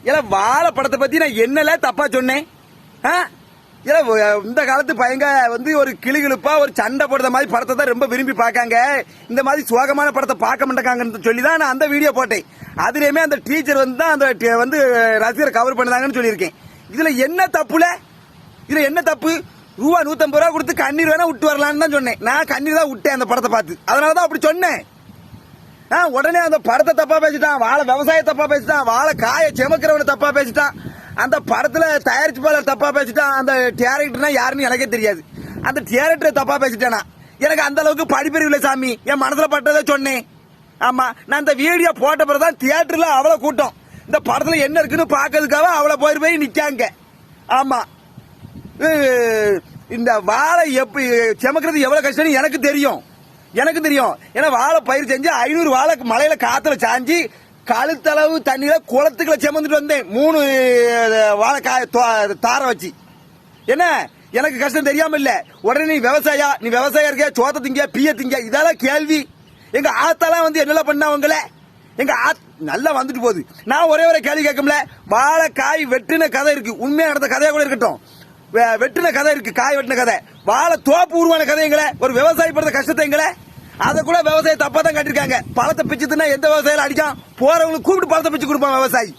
இல்ல வாழை படத்தை பத்தி நான் என்னல தப்பா சொன்னேன்? இந்த காலத்து பையங்க வந்து ஒரு கிளுகிழுப்பா ஒரு சண்டை போடுற மாதிரி படத்தை தான் ரொம்ப விரும்பி பார்க்காங்க. இந்த மாதிரி சோகமான படத்தை பார்க்க மாட்டாங்கன்னு சொல்லி தான் நான் அந்த வீடியோ போட்டேன். அதுலயுமே அந்த டீச்சர் வந்து தான் அந்த வந்து ரசிகரை கவர் பண்ணாங்கன்னு சொல்லியிருக்கேன். இதுல என்ன தப்புல? இதுல என்ன தப்பு? ரூபா 150 ரூபா கொடுத்து கண்ணீர் வேணா விட்டு வரலான்னு தான் சொன்னேன். நான் கண்ணீர் தான் விட்டேன் அந்த படத்தை பார்த்து. அதனாலதான் அப்படி சொன்னேன். உடனே அந்த படத்தை தப்பா பேசிட்டான், வாழை விவசாய தப்பா பேசிட்டான், வாழை காய செமக்கிறவனை தப்பா பேசிட்டான், அந்த படத்துல தயாரிப்பாளர் தப்பா பேசிட்டான், அந்த டேரக்டர்னா யாருன்னு எனக்கே தெரியாது, அந்த டேரக்டர் தப்பா பேசிட்டானா. எனக்கு அந்த அளவுக்கு படிப்பறிவு இல்லை சாமி. என் மனசுல பட்டதை சொன்னேன். ஆமா, நான் இந்த வீடியோ போட்ட பிறகுதான் தியேட்டர்ல அவ்வளவு கூட்டம். இந்த படத்துல என்ன இருக்குன்னு பாக்கிறதுக்காக அவ்வளவு போய் நிக்காங்க. ஆமா, இந்த வாழை எப்படி செமக்கிறது எவ்வளவு கஷ்டம் எனக்கு தெரியும். ஏன்னா வாழை பயிர் செஞ்சு 500 வாழை மலையில காத்துல சாஞ்சி கழுத்தளவு தண்ணியில குளத்துக்குள்ள செமந்துட்டு வந்தேன். 3 வாழை தார வச்சு. என்ன எனக்கு கஷ்டம் தெரியாம இல்ல. உடனே நீ விவசாயம் இருக்க, சோத்த திங்க, பிய திங்க, இதெல்லாம் கேள்வி. எங்க ஆத்தாலாம் வந்து என்னெல்லாம் பண்ணவங்கள எங்க நல்லா வந்துட்டு போகுது. நான் ஒரே கேள்வி கேட்கல. வாழைக்காய் வெட்டின கதை இருக்கு, உண்மையா நடந்த கதையா கூட இருக்கட்டும். வெட்டின கதை இருக்கு, காய் வெட்டின கதை, வாழை தோப்பு உருவான கதைங்களை, ஒரு விவசாயி படுற கஷ்டத்தைங்களை, அதை கூட விவசாயி தப்பா தான் கட்டிருக்காங்க. பழத்தை பிச்சுதுன்னா எந்த விவசாயில அடிக்கான்? போறவங்களுக்கு கூப்பிட்டு பழத்தை பிச்சு கொடுப்பான் விவசாயி.